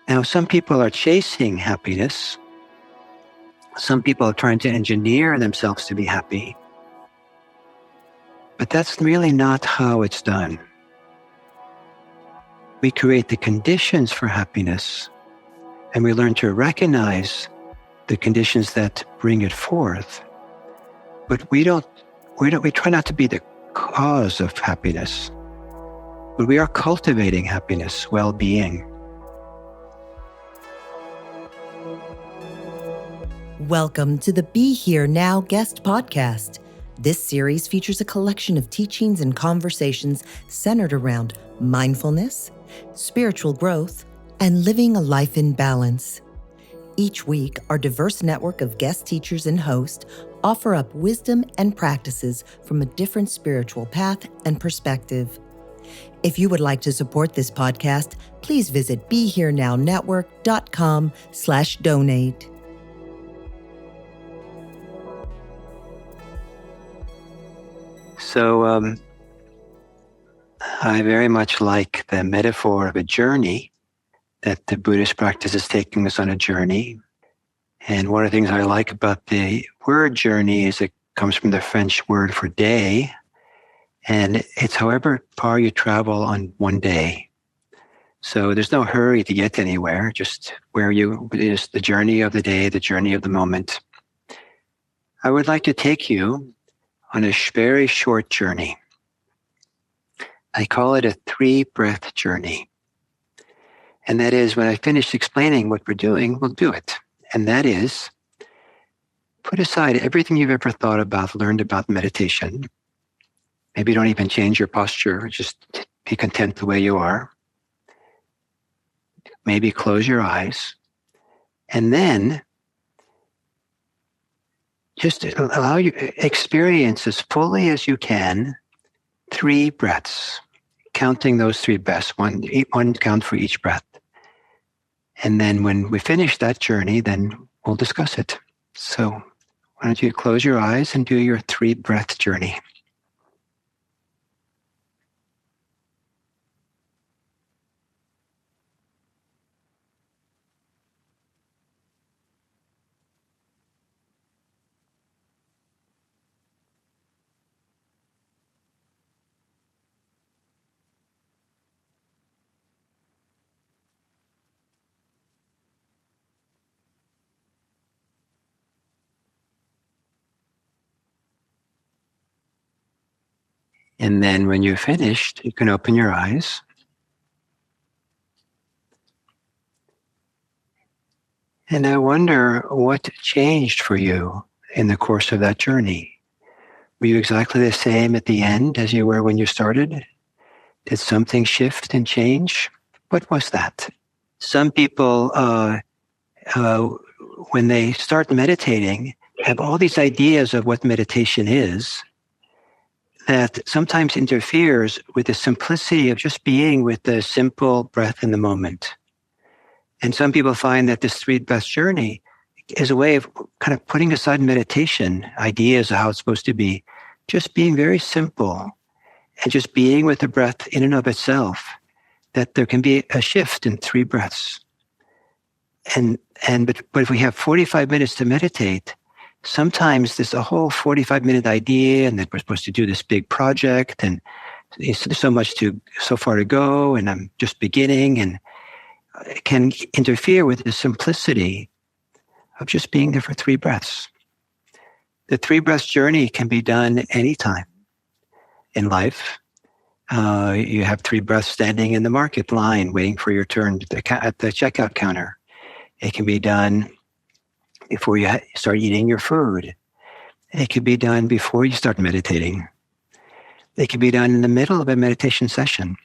Now, some people are chasing happiness. Some people are trying to engineer themselves to be happy. But that's really not how it's done. We create the conditions for happiness, and we learn to recognize the conditions that bring it forth. But we try not to be the cause of happiness, but we are cultivating happiness, well-being. Welcome to the Be Here Now guest podcast. This series features a collection of teachings and conversations centered around mindfulness, spiritual growth, and living a life in balance. Each week, our diverse network of guest teachers and hosts offer up wisdom and practices from a different spiritual path and perspective. If you would like to support this podcast, please visit BeHereNowNetwork.com/donate. So I very much like the metaphor of a journey, that the Buddhist practice is taking us on a journey. And one of the things I like about the word journey is it comes from the French word for day. And it's however far you travel on one day. So there's no hurry to get anywhere, just is the journey of the day, the journey of the moment. I would like to take you on a very short journey. I call it a 3-breath journey. And that is, when I finish explaining what we're doing, we'll do it. And that is, put aside everything you've ever thought about, learned about meditation. Maybe don't even change your posture, just be content the way you are. Maybe close your eyes. And then just allow you experience as fully as you can 3 breaths, counting those 3 breaths, one count for each breath. And then when we finish that journey, then we'll discuss it. So why don't you close your eyes and do your 3-breath journey. And then when you're finished, you can open your eyes. And I wonder what changed for you in the course of that journey. Were you exactly the same at the end as you were when you started? Did something shift and change? What was that? Some people, when they start meditating, have all these ideas of what meditation is, that sometimes interferes with the simplicity of just being with the simple breath in the moment. And some people find that this 3-breath journey is a way of kind of putting aside meditation, ideas of how it's supposed to be, just being very simple and just being with the breath in and of itself, that there can be a shift in 3 breaths. But if we have 45 minutes to meditate, sometimes there's a whole 45-minute idea, and that we're supposed to do this big project, and there's so far to go, and I'm just beginning, and it can interfere with the simplicity of just being there for 3 breaths. The 3-breath journey can be done anytime in life. You have 3 breaths standing in the market line, waiting for your turn at the checkout counter. It can be done before you start eating your food. It can be done before you start meditating. It can be done in the middle of a meditation session.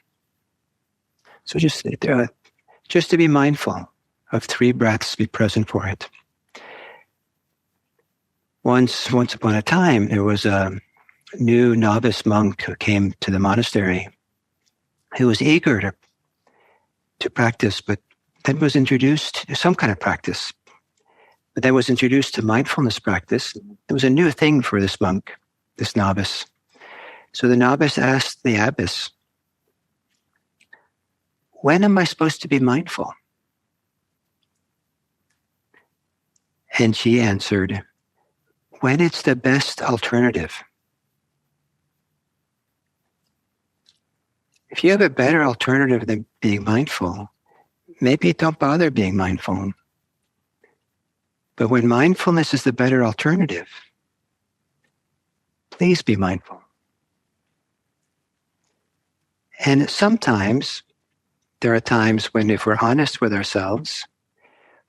So just to be mindful of 3 breaths, be present for it. Once upon a time, there was a new novice monk who came to the monastery who was eager to practice, but then was introduced to some kind of practice. But then was introduced to mindfulness practice. It was a new thing for this monk, this novice. So the novice asked the abbess, "When am I supposed to be mindful?" And she answered, when it's the best alternative. If you have a better alternative than being mindful, maybe don't bother being mindful. But when mindfulness is the better alternative, please be mindful. And sometimes, there are times when if we're honest with ourselves,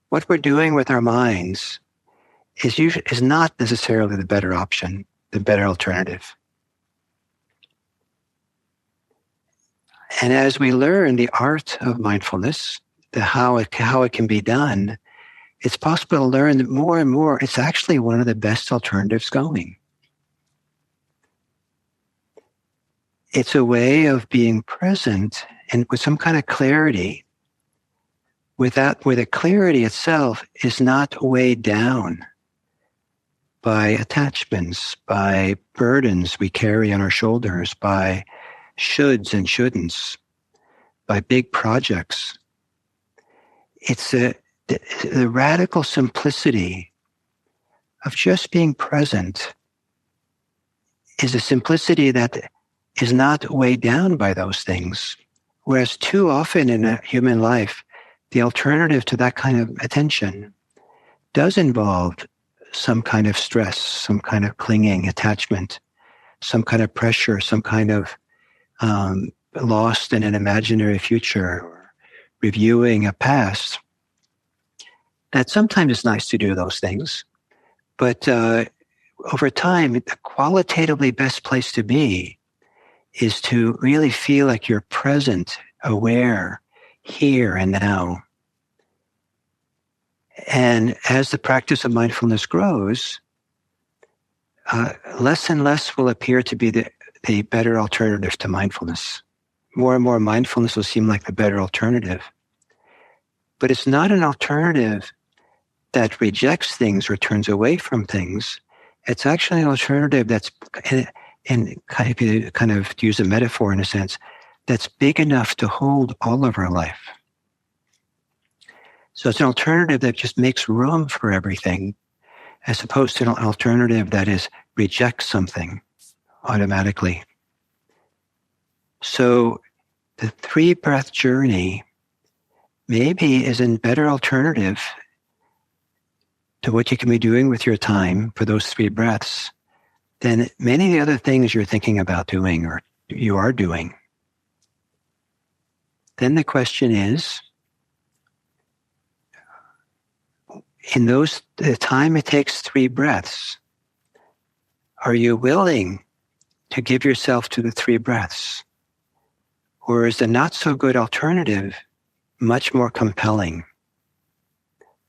what we're doing with our minds is not necessarily the better option, the better alternative. And as we learn the art of mindfulness, how it can be done, it's possible to learn that more and more it's actually one of the best alternatives going. It's a way of being present and with some kind of clarity, where the clarity itself is not weighed down by attachments, by burdens we carry on our shoulders, by shoulds and shouldn'ts, by big projects. It's the radical simplicity of just being present is a simplicity that is not weighed down by those things. Whereas too often in a human life, the alternative to that kind of attention does involve some kind of stress, some kind of clinging, attachment, some kind of pressure, some kind of lost in an imaginary future, or reviewing a past. That sometimes it's nice to do those things, but over time, the qualitatively best place to be is to really feel like you're present, aware, here and now. And as the practice of mindfulness grows, less and less will appear to be the better alternative to mindfulness. More and more mindfulness will seem like the better alternative. But it's not an alternative that rejects things or turns away from things. It's actually an alternative that's, and kind of to use a metaphor in a sense, that's big enough to hold all of our life. So it's an alternative that just makes room for everything, as opposed to an alternative that rejects something automatically. So the 3-breath journey maybe is a better alternative to what you can be doing with your time for those 3 breaths than many of the other things you're thinking about doing or you are doing. Then the question is, in the time it takes 3 breaths, are you willing to give yourself to the 3 breaths? Or is the not so good alternative much more compelling?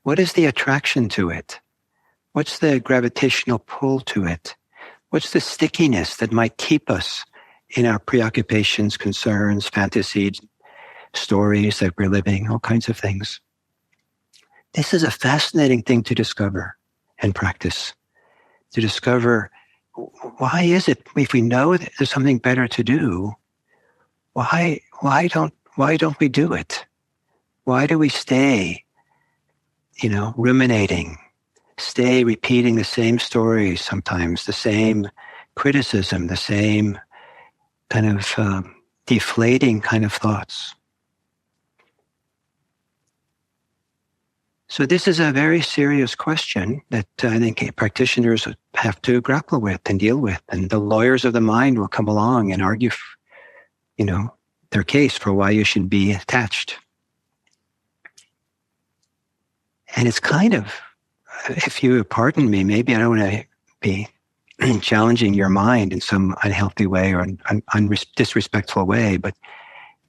What is the attraction to it? What's the gravitational pull to it? What's the stickiness that might keep us in our preoccupations, concerns, fantasies, stories that we're living, all kinds of things? This is a fascinating thing to discover and practice. To discover, why is it, if we know that there's something better to do, why don't we do it? Why do we stay, ruminating, stay repeating the same stories sometimes, the same criticism, the same kind of deflating kind of thoughts? So this is a very serious question that I think practitioners have to grapple with and deal with. And the lawyers of the mind will come along and argue, their case for why you should be attached. And it's kind of, if you pardon me, maybe I don't want to be challenging your mind in some unhealthy way or disrespectful way, but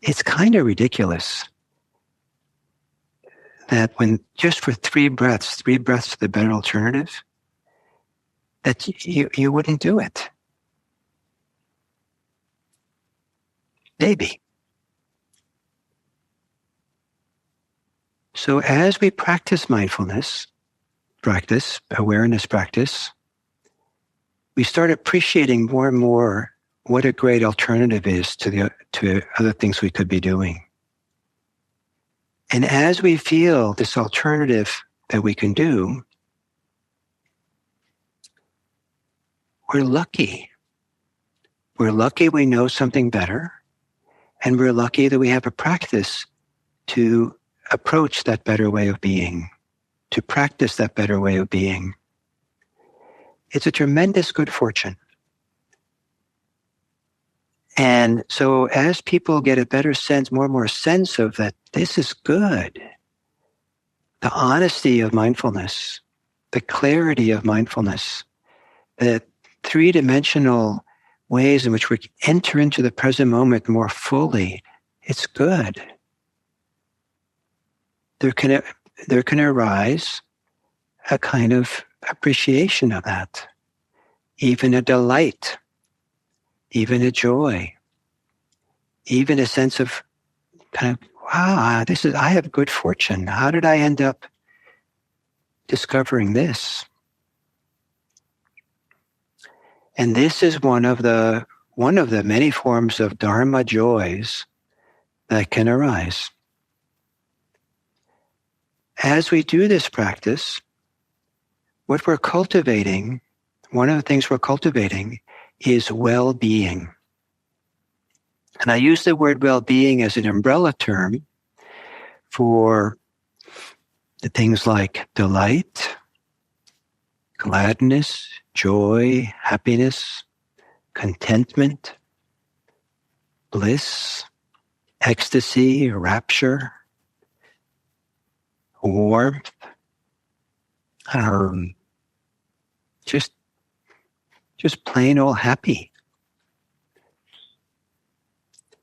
it's kind of ridiculous that when just for 3 breaths to the better alternative, that you wouldn't do it. Maybe. So as we practice mindfulness, awareness practice, we start appreciating more and more what a great alternative is to other things we could be doing. And as we feel this alternative that we can do, we're lucky. We're lucky we know something better, and we're lucky that we have a practice to approach that better way of being, to practice that better way of being. It's a tremendous good fortune. And so as people get a better sense, more and more sense of that, this is good. The honesty of mindfulness, the clarity of mindfulness, the three-dimensional ways in which we enter into the present moment more fully, it's good. There can arise a kind of appreciation of that, even a delight, even a joy, even a sense of kind of, wow, I have good fortune. How did I end up discovering this? And this is one of the many forms of Dharma joys that can arise. As we do this practice, what we're cultivating, one of the things we're cultivating is well-being. And I use the word well-being as an umbrella term for the things like delight, gladness, joy, happiness, contentment, bliss, ecstasy, rapture, warmth, just plain old happy.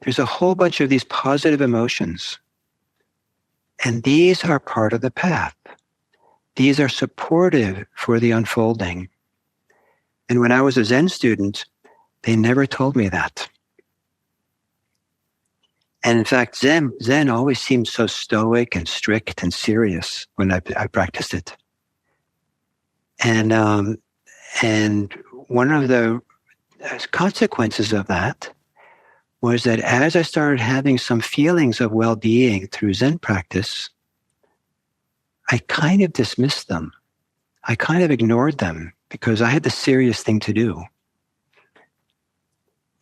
There's a whole bunch of these positive emotions, and these are part of the path. These are supportive for the unfolding. And when I was a Zen student, they never told me that. And in fact, Zen always seemed so stoic and strict and serious when I practiced it. And one of the consequences of that was that as I started having some feelings of well-being through Zen practice, I kind of dismissed them. I kind of ignored them because I had the serious thing to do.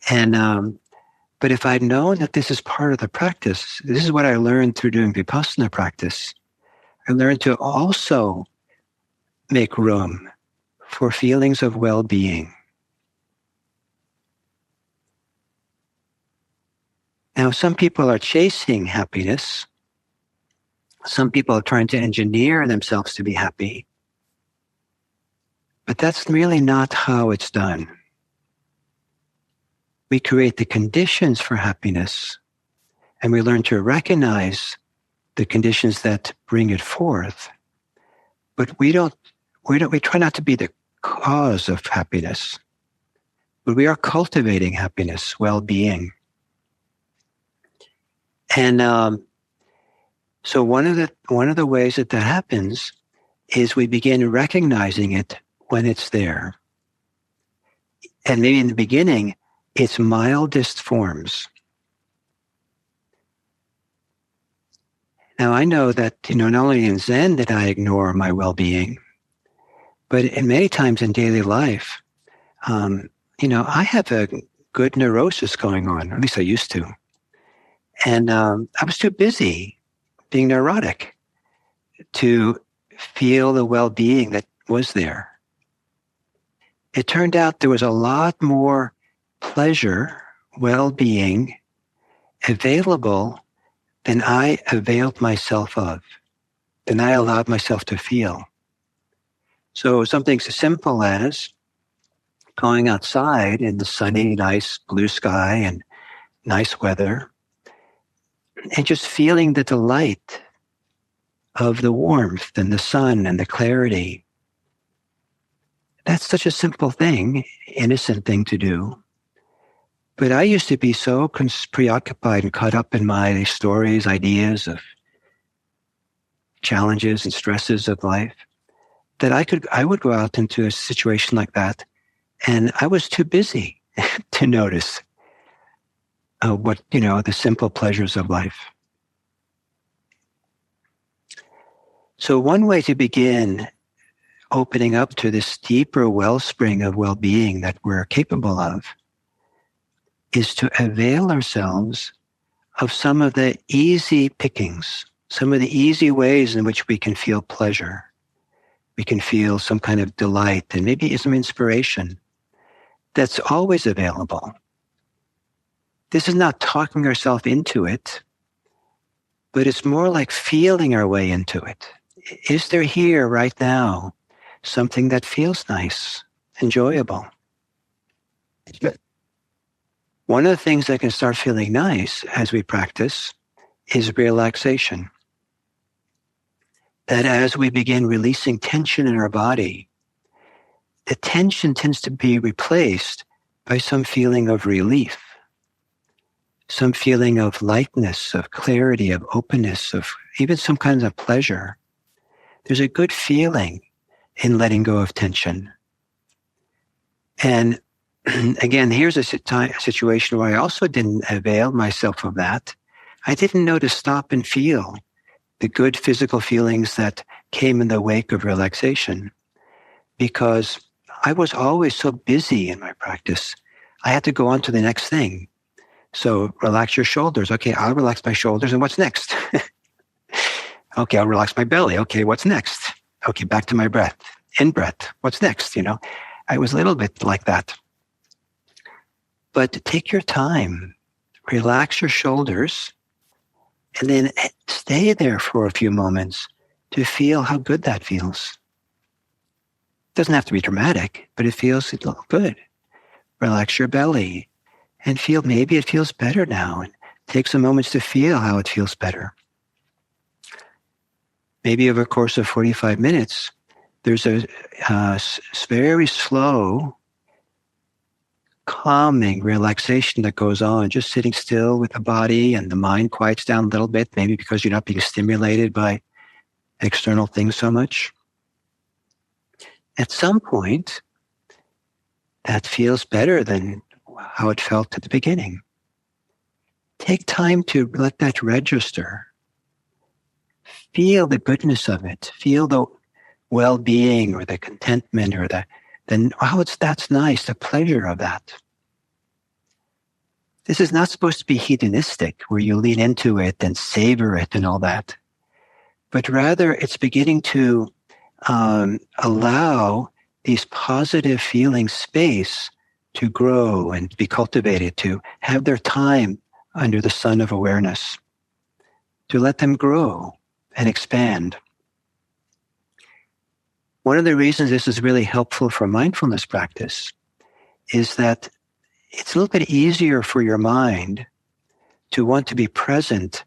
And but if I'd known that this is part of the practice, this is what I learned through doing Vipassana practice. I learned to also make room for feelings of well-being. Now, some people are chasing happiness. Some people are trying to engineer themselves to be happy. But that's really not how it's done. We create the conditions for happiness, and we learn to recognize the conditions that bring it forth. But we try not to be the cause of happiness, but we are cultivating happiness, well-being. And so one of the ways that happens is we begin recognizing it when it's there. And maybe in the beginning, its mildest forms. Now I know that, not only in Zen did I ignore my well-being, but in many times in daily life, I have a good neurosis going on, or at least I used to. And I was too busy being neurotic to feel the well-being that was there. It turned out there was a lot more pleasure, well-being available than I availed myself of, than I allowed myself to feel. So something so simple as going outside in the sunny, nice blue sky and nice weather, and just feeling the delight of the warmth and the sun and the clarity. That's such a simple thing, innocent thing to do. But I used to be so preoccupied and caught up in my stories, ideas of challenges and stresses of life that I would go out into a situation like that, and I was too busy to notice the simple pleasures of life. So one way to begin opening up to this deeper wellspring of well-being that we're capable of is to avail ourselves of some of the easy pickings, some of the easy ways in which we can feel pleasure. We can feel some kind of delight and maybe some inspiration that's always available. This is not talking ourselves into it, but it's more like feeling our way into it. Is there here right now something that feels nice, enjoyable? One of the things that can start feeling nice as we practice is relaxation. That as we begin releasing tension in our body, the tension tends to be replaced by some feeling of relief, some feeling of lightness, of clarity, of openness, of even some kinds of pleasure. There's a good feeling in letting go of tension. And again, here's a situation where I also didn't avail myself of that. I didn't know to stop and feel the good physical feelings that came in the wake of relaxation, because I was always so busy in my practice. I had to go on to the next thing. So relax your shoulders. Okay, I'll relax my shoulders. And what's next? Okay, I'll relax my belly. Okay, what's next? Okay, back to my breath. In-breath. What's next? I was a little bit like that. But take your time. Relax your shoulders. And then stay there for a few moments to feel how good that feels. It doesn't have to be dramatic, but it feels good. Relax your belly and feel maybe it feels better now. And take some moments to feel how it feels better. Maybe over a course of 45 minutes, there's a very slow, calming relaxation that goes on, just sitting still with the body, and the mind quiets down a little bit, maybe because you're not being stimulated by external things so much. At some point, that feels better than how it felt at the beginning. Take time to let that register. Feel the goodness of it. Feel the well-being or the contentment or that's nice, the pleasure of that. This is not supposed to be hedonistic, where you lean into it and savor it and all that. But rather, it's beginning to allow these positive feelings space to grow and be cultivated, to have their time under the sun of awareness, to let them grow and expand. One of the reasons this is really helpful for mindfulness practice is that it's a little bit easier for your mind to want to be present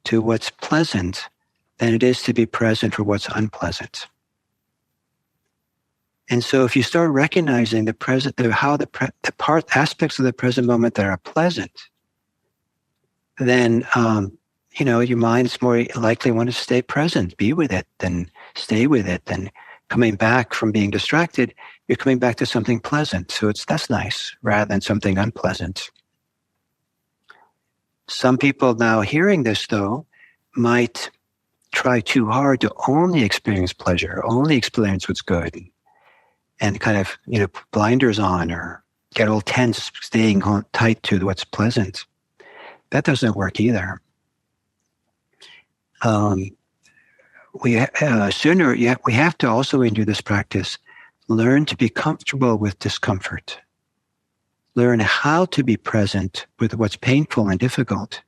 to what's pleasant than it is to be present for what's unpleasant. And so if you start recognizing the present, aspects of the present moment that are pleasant, then your mind's more likely want to stay present, be with it, than stay with it. And coming back from being distracted, you're coming back to something pleasant. So that's nice, rather than something unpleasant. Some people now hearing this, though, might try too hard to only experience pleasure, only experience what's good, and kind of, blinders on, or get all tense, staying tight to what's pleasant. That doesn't work either. We have to also, when you do this practice, learn to be comfortable with discomfort. Learn how to be present with what's painful and difficult.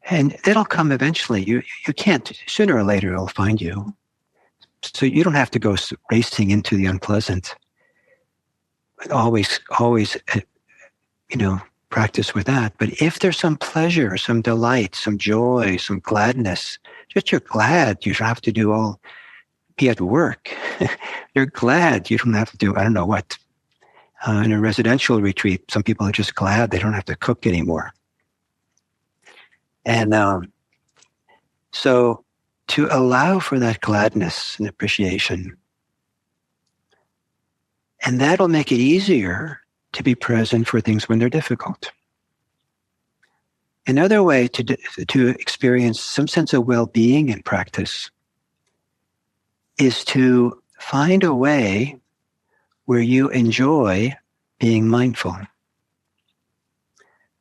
And it'll come eventually. You can't, sooner or later it'll find you. So you don't have to go racing into the unpleasant. Always, practice with that. But if there's some pleasure, some delight, some joy, some gladness, just you're glad you don't have to be at work. You're glad you don't have to do, I don't know what. In a residential retreat, some people are just glad they don't have to cook anymore. And so to allow for that gladness and appreciation, and that'll make it easier to be present for things when they're difficult. Another way to experience some sense of well-being in practice is to find a way where you enjoy being mindful.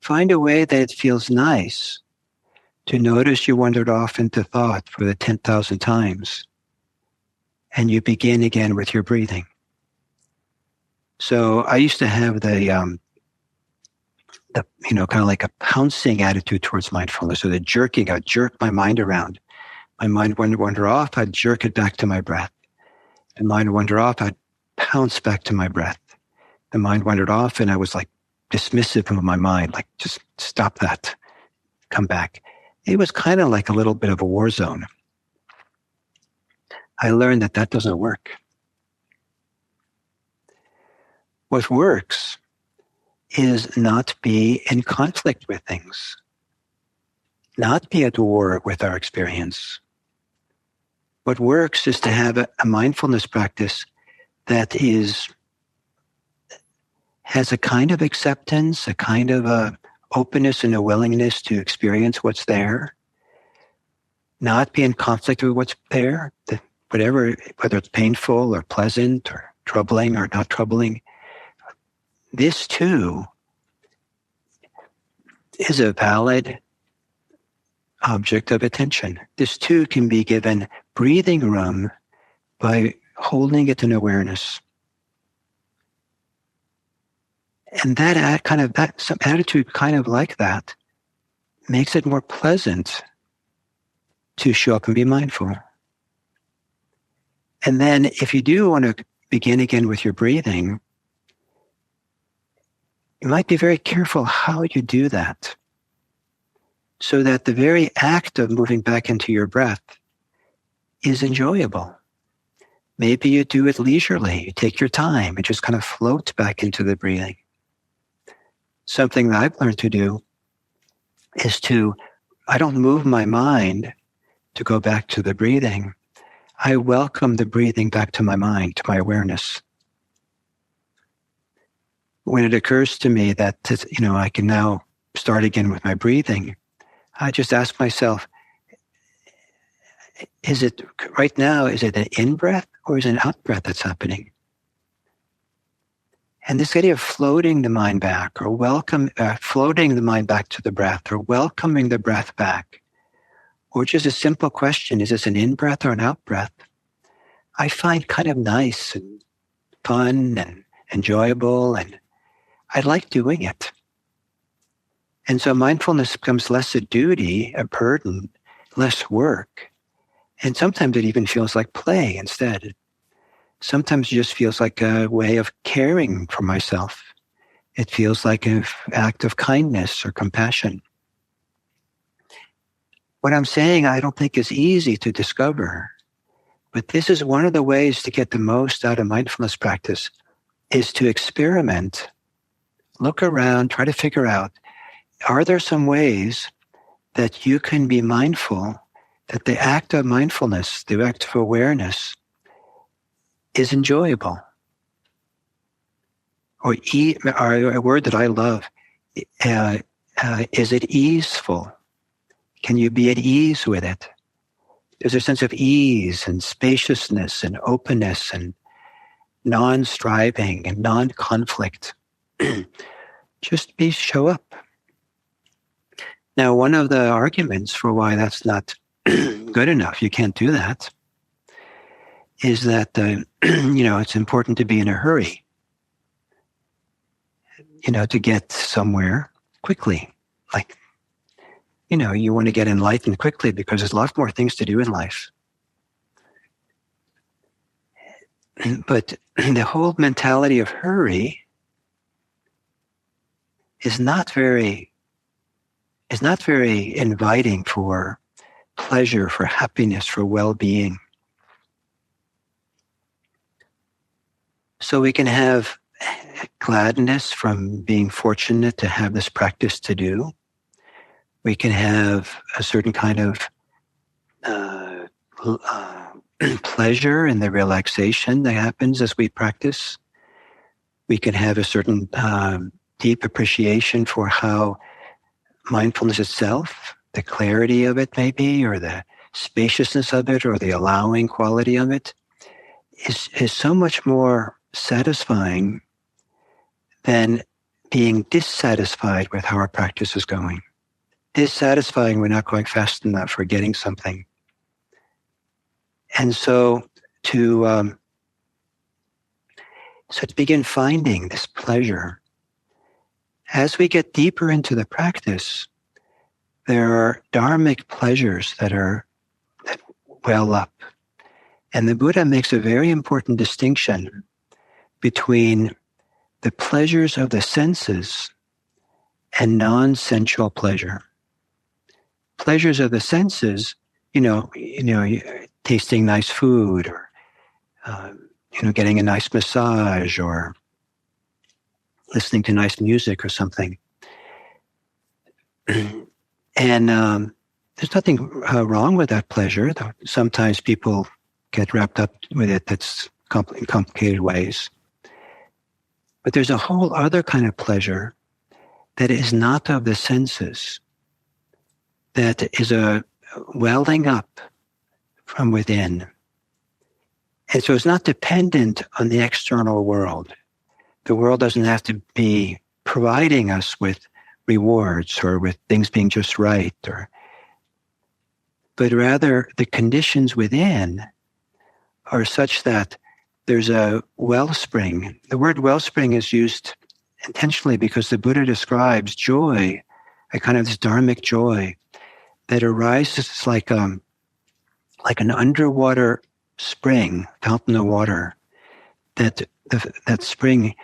Find a way that it feels nice to notice you wandered off into thought for the 10,000 times, and you begin again with your breathing. So I used to have the kind of like a pouncing attitude towards mindfulness, or the jerking. I'd jerk my mind around. My mind would wander off. I'd jerk it back to my breath. The mind would wander off. I'd pounce back to my breath. The mind wandered off, and I was like dismissive of my mind, like just stop that, come back. It was kind of like a little bit of a war zone. I learned that that doesn't work. What works is not be in conflict with things, not be at war with our experience. What works is to have a mindfulness practice that has a kind of acceptance, a kind of a openness and a willingness to experience what's there, not be in conflict with what's there, whether it's painful or pleasant or troubling or not troubling. This too is a valid object of attention. This too can be given breathing room by holding it in awareness. And some attitude kind of like that makes it more pleasant to show up and be mindful. And then if you do want to begin again with your breathing, you might be very careful how you do that, so that the very act of moving back into your breath is enjoyable. Maybe you do it leisurely. You take your time and just kind of float back into the breathing. Something that I've learned to do is I don't move my mind to go back to the breathing. I welcome the breathing back to my mind, to my awareness. When it occurs to me that, I can now start again with my breathing, I just ask myself, is it an in-breath or is it an out-breath that's happening? And this idea of floating the mind back, or floating the mind back to the breath, or welcoming the breath back, or just a simple question, is this an in-breath or an out-breath? I find kind of nice and fun and enjoyable, and I like doing it. And so mindfulness becomes less a duty, a burden, less work. And sometimes it even feels like play instead. Sometimes it just feels like a way of caring for myself. It feels like an act of kindness or compassion. What I'm saying, I don't think is easy to discover, but this is one of the ways to get the most out of mindfulness practice, is to experiment, look around, try to figure out, are there some ways that you can be mindful, that the act of mindfulness, the act of awareness, is enjoyable? Or a word that I love, is it easeful? Can you be at ease with it? There's a sense of ease and spaciousness and openness and non-striving and non-conflict. Just show up. Now, one of the arguments for why that's not good enough, you can't do that, is that it's important to be in a hurry, to get somewhere quickly. Like, you want to get enlightened quickly because there's a lot more things to do in life. But the whole mentality of hurry is not very inviting for pleasure, for happiness, for well-being. So we can have gladness from being fortunate to have this practice to do. We can have a certain kind of pleasure in the relaxation that happens as we practice. We can have a certain deep appreciation for how mindfulness itself, the clarity of it maybe, or the spaciousness of it, or the allowing quality of it, is so much more satisfying than being dissatisfied with how our practice is going. Dissatisfying, we're not going fast enough, we're getting something. And so to begin finding this pleasure, as we get deeper into the practice, there are Dharmic pleasures that well up. And the Buddha makes a very important distinction between the pleasures of the senses and non-sensual pleasure. Pleasures of the senses, tasting nice food, or getting a nice massage, or listening to nice music or something. And there's nothing wrong with that pleasure. Sometimes people get wrapped up with it that's in complicated ways. But there's a whole other kind of pleasure that is not of the senses, that is a welling up from within. And so it's not dependent on the external world. The world doesn't have to be providing us with rewards or with things being just right, but rather the conditions within are such that there's a wellspring. The word wellspring is used intentionally because the Buddha describes joy, a kind of this Dharmic joy that arises like an underwater spring, fountain of water, that spring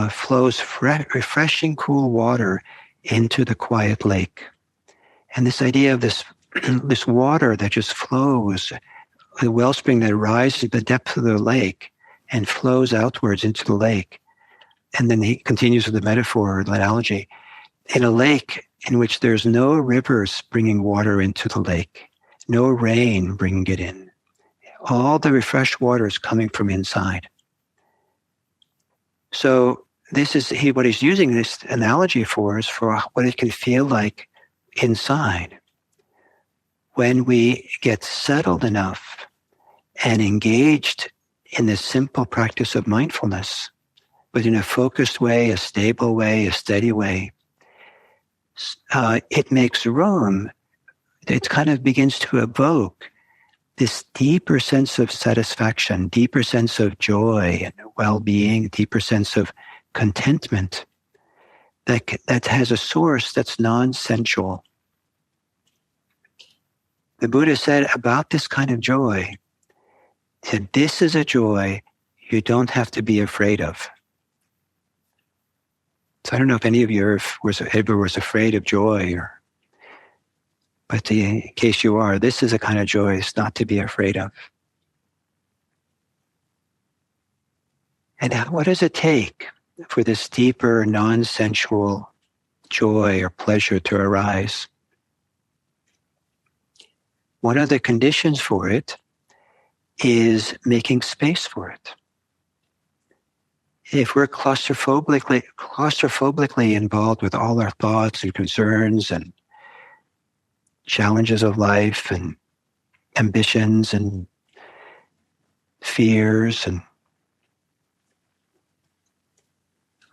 flows refreshing, cool water into the quiet lake. And this idea of this water that just flows, the wellspring that rises at the depth of the lake and flows outwards into the lake. And then he continues with the metaphor or the analogy. In a lake in which there's no rivers bringing water into the lake, no rain bringing it in, all the refreshed water is coming from inside. So this is what he's using this analogy for is for what it can feel like inside when we get settled enough and engaged in this simple practice of mindfulness, but in a focused way, a stable way, a steady way. It makes room. It kind of begins to evoke this deeper sense of satisfaction, deeper sense of joy and well-being, deeper sense of contentment that has a source that's non-sensual. The Buddha said about this kind of joy, that this is a joy you don't have to be afraid of. So I don't know if any of you ever was afraid of joy, but in case you are, this is a kind of joy it's not to be afraid of. And what does it take for this deeper, non-sensual joy or pleasure to arise? One of the conditions for it is making space for it. If we're claustrophobically involved with all our thoughts and concerns and challenges of life and ambitions and fears and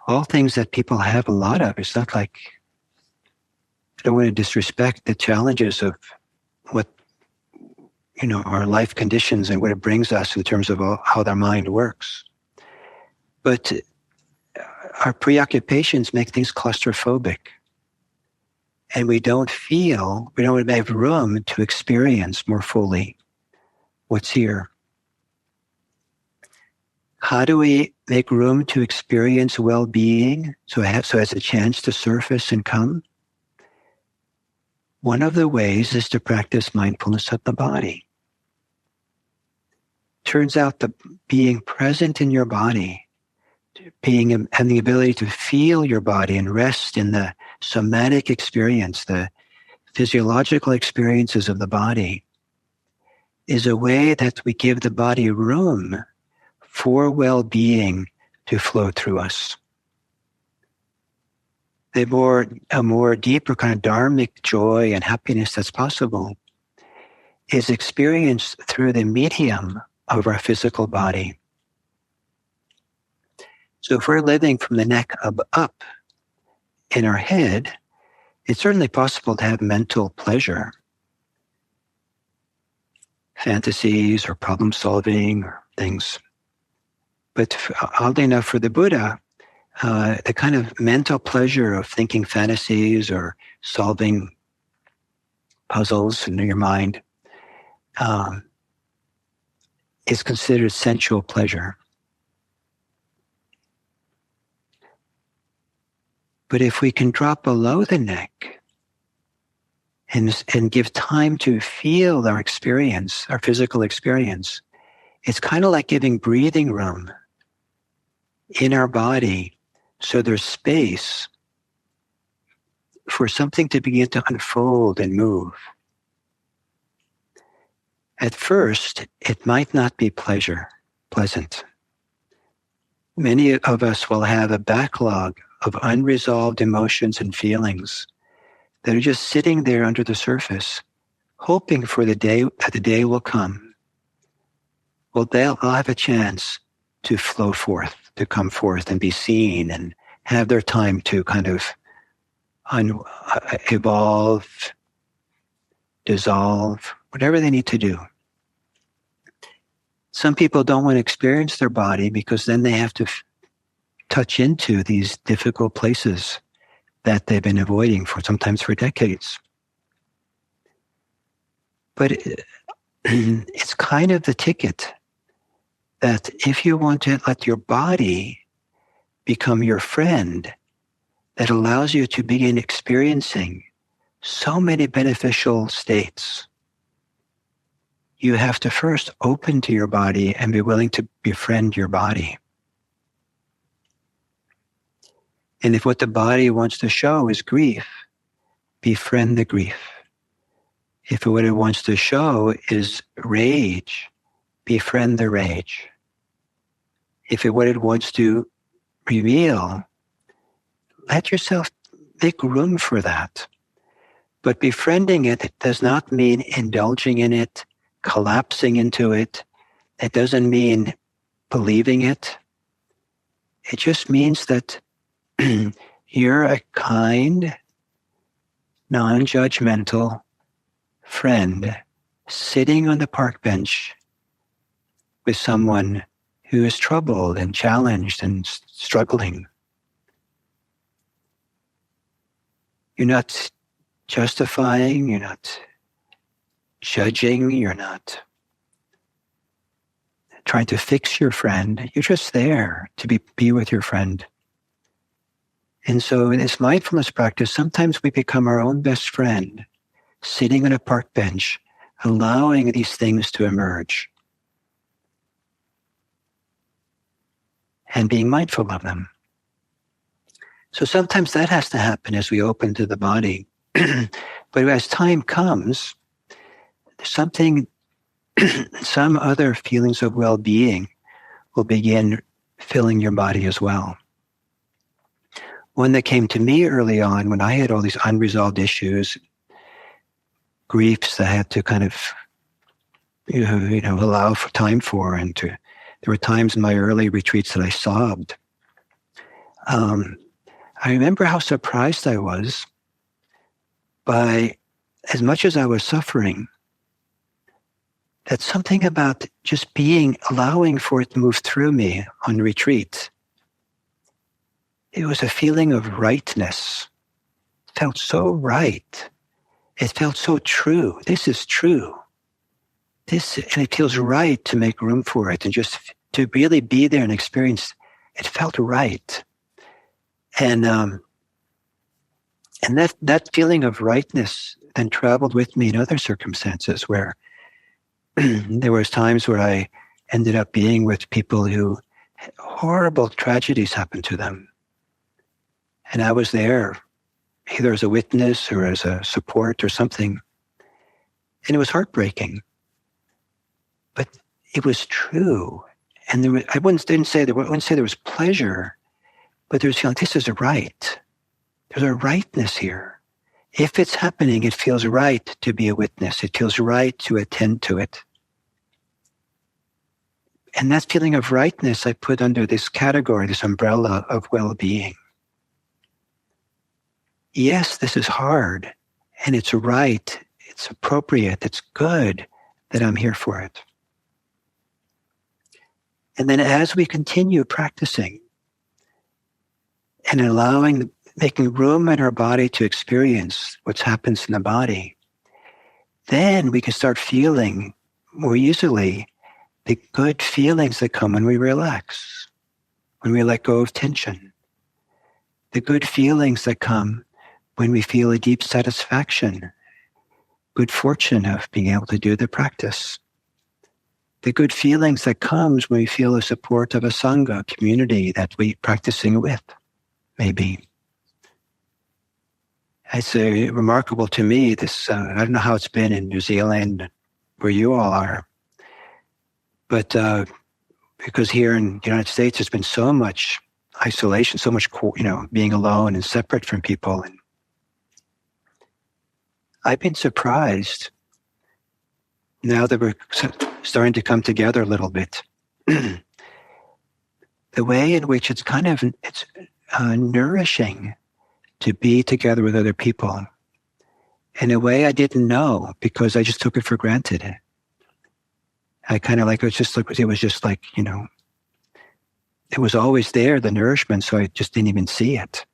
all things that people have a lot of, it's not like, I don't want to disrespect the challenges of what our life conditions and what it brings us in terms of how their mind works. But our preoccupations make things claustrophobic. And we don't have room to experience more fully what's here. How do we make room to experience well-being so it has a chance to surface and come? One of the ways is to practice mindfulness of the body. Turns out that being present in your body, having the ability to feel your body and rest in the somatic experience, the physiological experiences of the body, is a way that we give the body room for well-being to flow through us. A more deeper kind of Dharmic joy and happiness that's possible is experienced through the medium of our physical body. So if we're living from the neck up in our head, it's certainly possible to have mental pleasure, fantasies or problem solving or things. But oddly enough, for the Buddha, the kind of mental pleasure of thinking fantasies or solving puzzles in your mind is considered sensual pleasure. But if we can drop below the neck and give time to feel our experience, our physical experience, it's kind of like giving breathing room in our body so there's space for something to begin to unfold and move. At first, it might not be pleasant. Many of us will have a backlog of unresolved emotions and feelings that are just sitting there under the surface, hoping for the day that the day will come. Well, they'll have a chance to flow forth, to come forth and be seen and have their time to kind of evolve, dissolve, whatever they need to do. Some people don't want to experience their body because then they have to touch into these difficult places that they've been avoiding sometimes for decades. But it's kind of the ticket that if you want to let your body become your friend, that allows you to begin experiencing so many beneficial states, you have to first open to your body and be willing to befriend your body. And if what the body wants to show is grief, befriend the grief. If what it wants to show is rage, befriend the rage. If what it wants to reveal, let yourself make room for that. But befriending it does not mean indulging in it, collapsing into it. It doesn't mean believing it. It just means that you're a kind, non-judgmental friend sitting on the park bench with someone who is troubled and challenged and struggling. You're not justifying, you're not judging, you're not trying to fix your friend. You're just there to be with your friend. And so in this mindfulness practice, sometimes we become our own best friend, sitting on a park bench, allowing these things to emerge and being mindful of them. So sometimes that has to happen as we open to the body. But as time comes, some other feelings of well-being will begin filling your body as well. One that came to me early on when I had all these unresolved issues, griefs that I had to kind of, allow for time for, there were times in my early retreats that I sobbed. I remember how surprised I was by, as much as I was suffering, that something about just allowing for it to move through me on retreat. It was a feeling of rightness. It felt so right. It felt so true. This is true. And it feels right to make room for it and just to really be there and experience. It felt right. And that feeling of rightness then traveled with me in other circumstances where there was times where I ended up being with people who horrible tragedies happened to them. And I was there either as a witness or as a support or something. And it was heartbreaking. But it was true. And I wouldn't say there was pleasure, but there was feeling, this is right. There's a rightness here. If it's happening, it feels right to be a witness. It feels right to attend to it. And that feeling of rightness I put under this category, this umbrella of well-being. Yes, this is hard, and it's right, it's appropriate, it's good that I'm here for it. And then as we continue practicing and making room in our body to experience what happens in the body, then we can start feeling more easily the good feelings that come when we relax, when we let go of tension, the good feelings that come when we feel a deep satisfaction, good fortune of being able to do the practice, the good feelings that comes when we feel the support of a sangha, community that we're practicing with, maybe. It's remarkable to me, this, I don't know how it's been in New Zealand, where you all are, but because here in the United States, there's been so much isolation, so much, being alone and separate from people. And I've been surprised now that we're starting to come together a little bit. The way in which it's nourishing to be together with other people in a way I didn't know because I just took it for granted. I kind of like, it was just like, it was always there, the nourishment, so I just didn't even see it.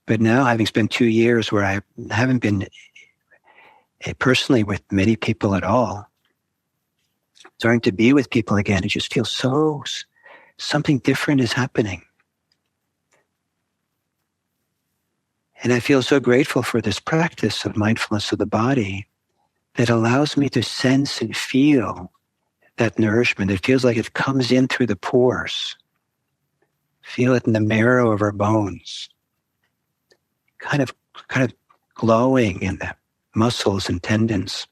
But now, having spent 2 years where I haven't been personally with many people at all, starting to be with people again, it just feels something different is happening. And I feel so grateful for this practice of mindfulness of the body that allows me to sense and feel that nourishment. It feels like it comes in through the pores. Feel it in the marrow of our bones. Kind of glowing in the muscles and tendons.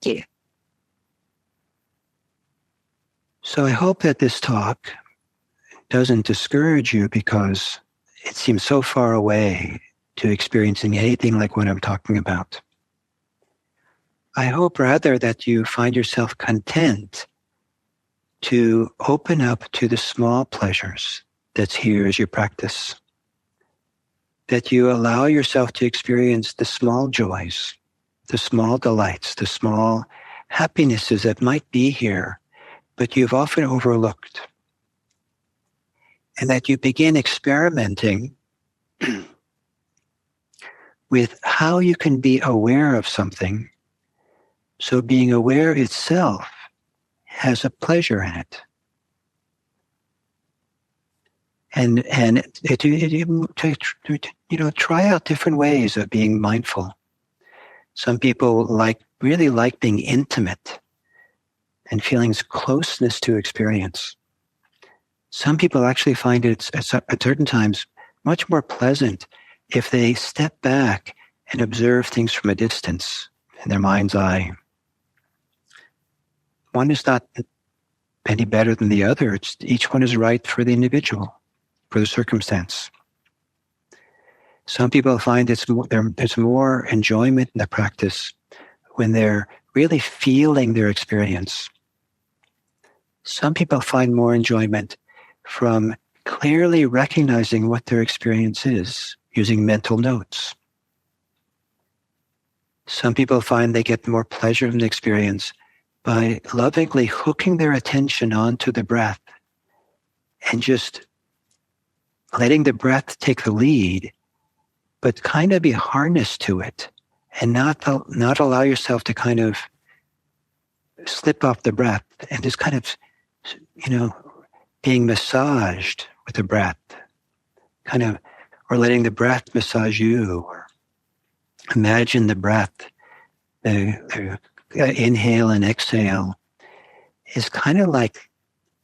Yeah. So I hope that this talk doesn't discourage you because it seems so far away to experiencing anything like what I'm talking about. I hope rather that you find yourself content to open up to the small pleasures that's here as you practice. That you allow yourself to experience the small joys, the small delights, the small happinesses that might be here, but you've often overlooked. And that you begin experimenting with how you can be aware of something, so being aware itself has a pleasure in it. And try out different ways of being mindful. Some people really like being intimate and feeling closeness to experience. Some people actually find it at certain times much more pleasant if they step back and observe things from a distance in their mind's eye. One is not any better than the other. Each one is right for the individual, for the circumstance. Some people find there's more enjoyment in the practice when they're really feeling their experience. Some people find more enjoyment from clearly recognizing what their experience is, using mental notes. Some people find they get more pleasure from the experience by lovingly hooking their attention onto the breath and just letting the breath take the lead, but kind of be harnessed to it and not allow yourself to kind of slip off the breath and just kind of, being massaged with the breath, or letting the breath massage you, or imagine the breath, the inhale and exhale is kind of like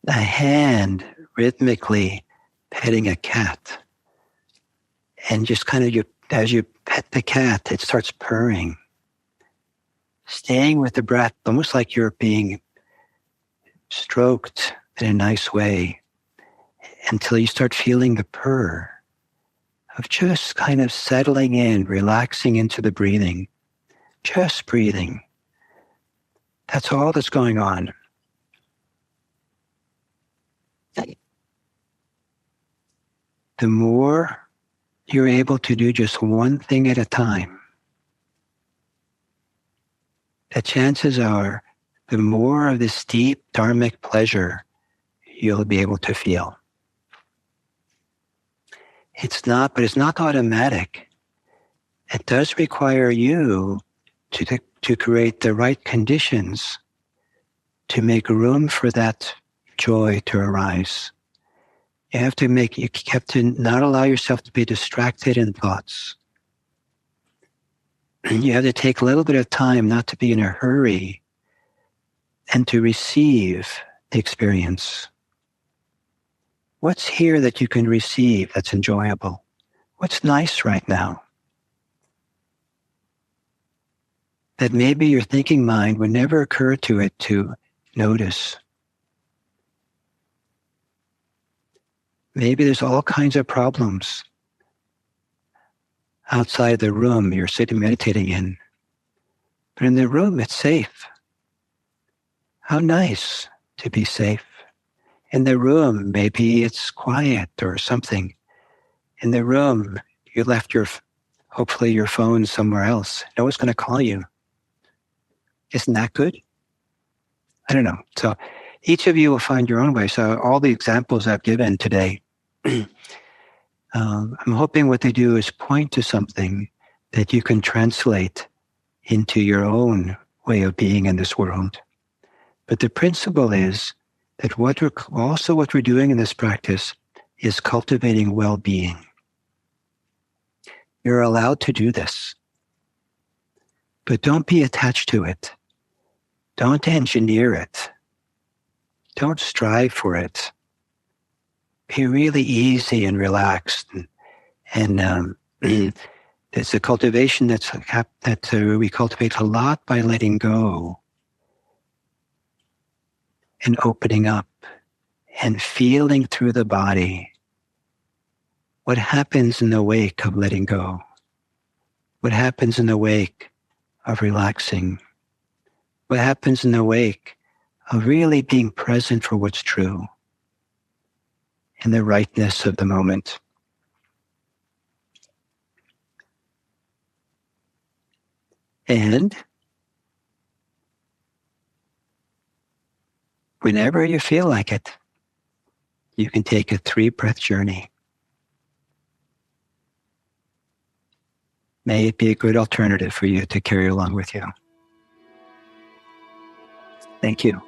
a hand rhythmically petting a cat. And just as you pet the cat, it starts purring. Staying with the breath, almost like you're being stroked in a nice way until you start feeling the purr of just kind of settling in, relaxing into the breathing, just breathing. That's all that's going on. The more you're able to do just one thing at a time, the chances are the more of this deep dharmic pleasure you'll be able to feel. It's not automatic. It does require you to create the right conditions to make room for that joy to arise. You have to not allow yourself to be distracted in thoughts. You have to take a little bit of time not to be in a hurry and to receive the experience. What's here that you can receive that's enjoyable? What's nice right now? That maybe your thinking mind would never occur to it to notice. Maybe there's all kinds of problems outside the room you're sitting meditating in. But in the room, it's safe. How nice to be safe. In the room, maybe it's quiet or something. In the room, you left hopefully your phone somewhere else. No one's going to call you. Isn't that good? I don't know. So each of you will find your own way. So all the examples I've given today, I'm hoping what they do is point to something that you can translate into your own way of being in this world. But the principle is that what we're doing in this practice is cultivating well-being. You're allowed to do this, but don't be attached to it. Don't engineer it. Don't strive for it. Be really easy and relaxed. And it's a cultivation that we cultivate a lot by letting go and opening up and feeling through the body what happens in the wake of letting go, what happens in the wake of relaxing, what happens in the wake of really being present for what's true and the rightness of the moment. And whenever you feel like it, you can take a 3-breath journey. May it be a good alternative for you to carry along with you. Thank you.